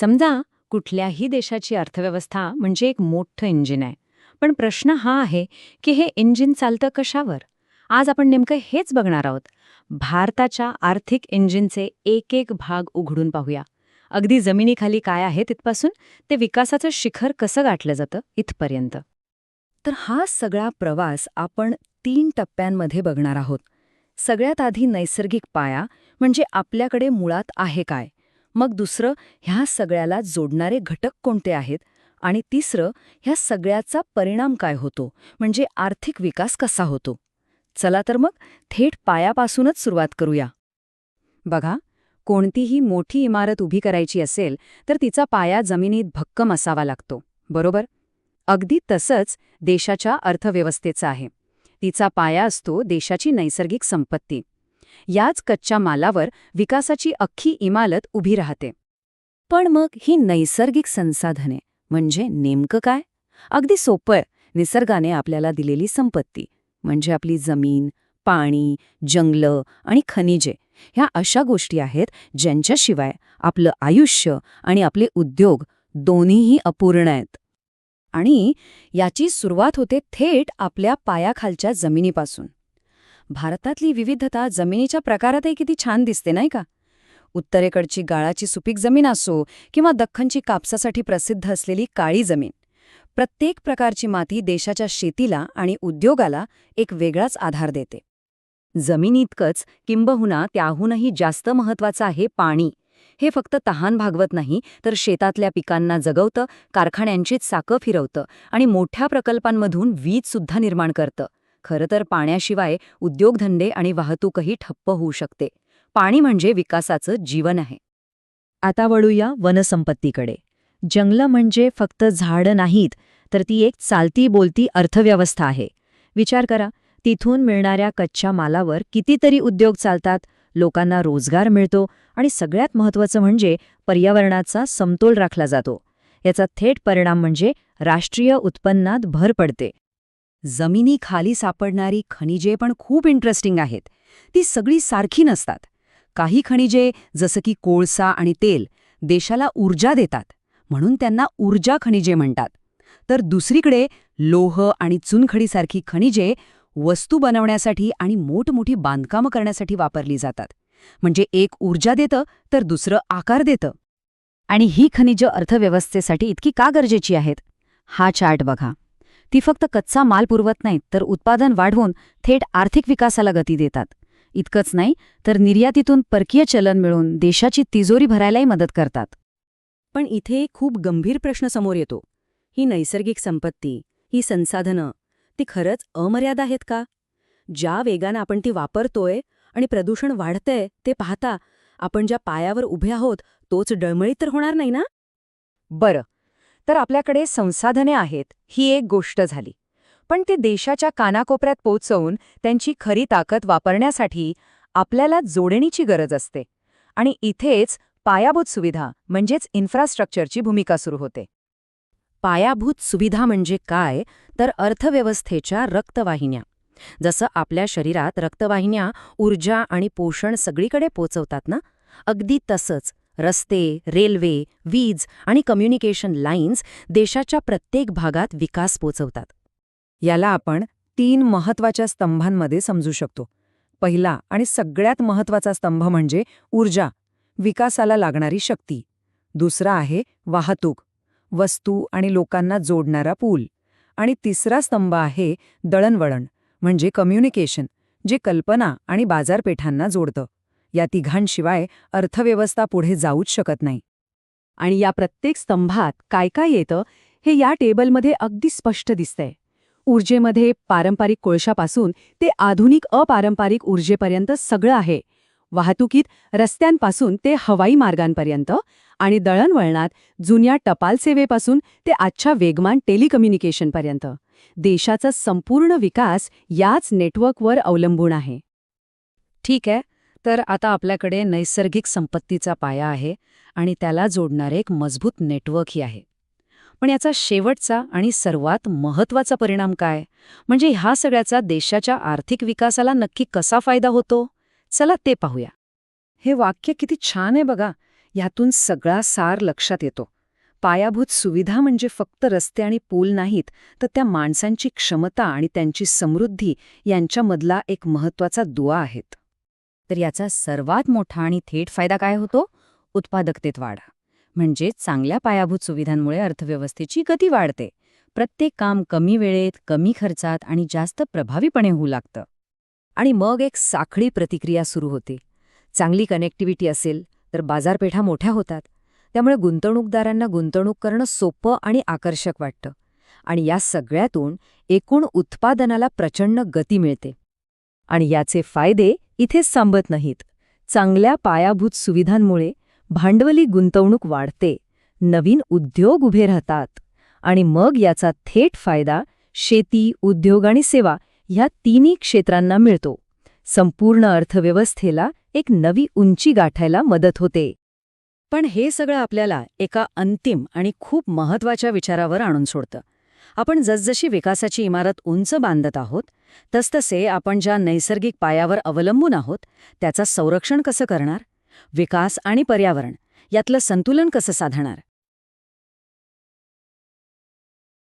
समजा कुठल्याही देशाची अर्थव्यवस्था म्हणजे एक मोठं इंजिन आहे. पण प्रश्न हा आहे की हे इंजिन चालतं कशावर? आज आपण नेमकं हेच बघणार आहोत. भारताच्या आर्थिक इंजिनचे एक एक भाग उघडून पाहूया. अगदी जमिनीखाली काय आहे तिथपासून ते विकासाचं शिखर कसं गाठलं जातं इथपर्यंत. तर हा सगळा प्रवास आपण 3 टप्प्यांमध्ये बघणार आहोत. सगळ्यात आधी नैसर्गिक पाया म्हणजे आपल्याकडे मुळात आहे काय. मग दुसरं, ह्या सगळ्याला जोडणारे घटक कोणते आहेत. आणि तिसरं, ह्या सगळ्याचा परिणाम काय होतो, म्हणजे आर्थिक विकास कसा होतो. चला तर मग थेट पायापासूनच सुरुवात करूया. बघा, कोणतीही मोठी इमारत उभी करायची असेल तर तिचा पाया जमिनीत भक्कम असावा लागतो, बरोबर? अगदी तसंच देशाच्या अर्थव्यवस्थेचा आहे. तिचा पाया असतो देशाची नैसर्गिक संपत्ती. याच कच्च्या मालावर विकासाची अख्खी इमारत उभी राहते. पण मग ही नैसर्गिक संसाधने म्हणजे नेमकं काय? अगदी सोपं. निसर्गाने आपल्याला दिलेली संपत्ती म्हणजे आपली जमीन, पाणी, जंगलं आणि खनिजे ह्या अशा गोष्टी आहेत ज्यांच्याशिवाय आपलं आयुष्य आणि आपले उद्योग दोन्हीही अपूर्ण आहेत. आणि याची सुरुवात होते थेट आपल्या पायाखालच्या जमिनीपासून. भारतातली विविधता जमिनीच्या प्रकारातही किती छान दिसते नाही का? उत्तरेकडची गाळाची सुपीक जमीन असो किंवा दख्खनची कापसासाठी प्रसिद्ध असलेली काळी जमीन, प्रत्येक प्रकारची माती देशाच्या शेतीला आणि उद्योगाला एक वेगळाच आधार देते. जमिनीइतकंच किंबहुना त्याहूनही जास्त महत्वाचं आहे पाणी. हे फक्त तहान भागवत नाही, तर शेतातल्या पिकांना जगवतं, कारखान्यांचीच चाकं फिरवतं आणि मोठ्या प्रकल्पांमधून वीजसुद्धा निर्माण करतं. खरं तर पाण्याशिवाय उद्योगधंदे आणि वाहतूकही ठप्प होऊ शकते. पाणी म्हणजे विकासाचं जीवन आहे. आता वळूया वनसंपत्तीकडे. जंगलं म्हणजे फक्त झाडं नाहीत, तर ती एक चालती बोलती अर्थव्यवस्था आहे. विचार करा, तिथून मिळणाऱ्या कच्च्या मालावर कितीतरी उद्योग चालतात, लोकांना रोजगार मिळतो आणि सगळ्यात महत्त्वाचं म्हणजे पर्यावरणाचा समतोल राखला जातो. याचा थेट परिणाम म्हणजे राष्ट्रीय उत्पन्नात भर पडते. जमिनीखाली सापडणारी खनिजे पण खूप इंटरेस्टिंग आहेत. ती सगळी सारखी नसतात. काही खनिजे जसं की कोळसा आणि तेल देशाला ऊर्जा देतात, म्हणून त्यांना ऊर्जा खनिजे म्हणतात. तर दुसरीकडे लोह आणि चुनखडीसारखी खनिजे वस्तू बनवण्यासाठी आणि मोठमोठी बांधकामं करण्यासाठी वापरली जातात. म्हणजे एक ऊर्जा देतं तर दुसरं आकार देतं. आणि ही खनिजं अर्थव्यवस्थेसाठी इतकी का गरजेची आहेत? हा चार्ट बघा. ती फक्त कच्चा माल पुरवत नाहीत, तर उत्पादन वाढवून थेट आर्थिक विकासाला गती देतात. इतकंच नाही, तर निर्यातीतून परकीय चलन मिळून देशाची तिजोरी भरायलाही मदत करतात. पण इथे खूप गंभीर प्रश्न समोर येतो. ही नैसर्गिक संपत्ती, ही संसाधनं, ती खरंच अमर्याद आहेत का? ज्या वेगानं आपण ती वापरतोय आणि प्रदूषण वाढतंय ते पाहता आपण ज्या पायावर उभे आहोत तोच डळमळीत तर होणार नाही ना? बरं, तर आपल्याकडे संसाधने आहेत ही एक गोष्ट झाली. पण ते देशाच्या कानाकोपऱ्यात पोहोचवून त्यांची खरी ताकद वापरण्यासाठी आपल्याला जोडणीची गरज असते. आणि इथेच पायाभूत सुविधा म्हणजेच इन्फ्रास्ट्रक्चरची भूमिका सुरू होते. पायाभूत सुविधा म्हणजे काय? तर अर्थव्यवस्थेच्या रक्तवाहिन्या. जसं आपल्या शरीरात रक्तवाहिन्या ऊर्जा आणि पोषण सगळीकडे पोचवतात ना, अगदी तसंच रस्ते, रेल्वे, वीज आणि कम्युनिकेशन लाईन्स देशाच्या प्रत्येक भागात विकास पोचवतात. याला आपण 3 महत्त्वाच्या स्तंभांमध्ये समजू शकतो. पहिला आणि सगळ्यात महत्त्वाचा स्तंभ म्हणजे ऊर्जा, विकासाला लागणारी शक्ती. दुसरा आहे वाहतूक, वस्तू आणि लोकांना जोडणारा पूल. आणि तिसरा स्तंभ आहे दळणवळण म्हणजे कम्युनिकेशन, जे कल्पना आणि बाजारपेठांना जोडतं. या तिघांशिवाय अर्थव्यवस्था पुढे जाऊच शकत नाही. आणि या प्रत्येक स्तंभात काय काय येतं हे या टेबलमध्ये अगदी स्पष्ट दिसतंय. ऊर्जेमध्ये पारंपरिक कोळशापासून ते आधुनिक अपारंपरिक ऊर्जेपर्यंत सगळं आहे. वाहतुकीत रस्त्यांपासून ते हवाई मार्गांपर्यंत. आणि दळणवळणात जुन्या टपाल सेवेपासून ते आजच्या वेगवान टेलिकम्युनिकेशनपर्यंत. देशाचा संपूर्ण विकास याच नेटवर्कवर अवलंबून आहे. ठीक आहे, तर आता आपल्याकडे नैसर्गिक संपत्तीचा पाया आहे आणि त्याला जोडणारे एक मजबूत नेटवर्कही आहे. पण याचा शेवटचा आणि सर्वात महत्त्वाचा परिणाम काय? म्हणजे ह्या सगळ्याचा देशाच्या आर्थिक विकासाला नक्की कसा फायदा होतो? चला ते पाहूया. हे वाक्य किती छान आहे बघा. ह्यातून सगळा सार लक्षात येतो. पायाभूत सुविधा म्हणजे फक्त रस्ते आणि पूल नाहीत, तर त्या माणसांची क्षमता आणि त्यांची समृद्धी यांच्यामधला एक महत्त्वाचा दुवा आहेत. तर याचा सर्वात मोठा आणि थेट फायदा काय होतो? उत्पादकतेत वाढ. म्हणजे चांगल्या पायाभूत सुविधांमुळे अर्थव्यवस्थेची गती वाढते. प्रत्येक काम कमी वेळेत, कमी खर्चात आणि जास्त प्रभावीपणे होऊ लागतं. आणि मग एक साखळी प्रतिक्रिया सुरू होते. चांगली कनेक्टिव्हिटी असेल तर बाजारपेठा मोठ्या होतात. त्यामुळे गुंतवणूकदारांना गुंतवणूक करणं सोपं आणि आकर्षक वाटतं. आणि या सगळ्यातून एकूण उत्पादनाला प्रचंड गती मिळते. आणि याचे फायदे इथेच संपत नाहीत. चांगल्या पायाभूत सुविधांमुळे भांडवली गुंतवणूक वाढते, नवीन उद्योग उभे राहतात आणि मग याचा थेट फायदा शेती, उद्योग आणि सेवा ह्या तिन्ही क्षेत्रांना मिळतो. संपूर्ण अर्थव्यवस्थेला एक नवी उंची गाठायला मदत होते. पण हे सगळं आपल्याला एका अंतिम आणि खूप महत्त्वाच्या विचारावर आणून सोडतं. आपण जसजशी विकासाची इमारत उंच बांधत आहोत, तसतसे आपण ज्या नैसर्गिक पायावर अवलंबून आहोत त्याचं संरक्षण कसं करणार? विकास आणि पर्यावरण यातलं संतुलन कसं साधणार?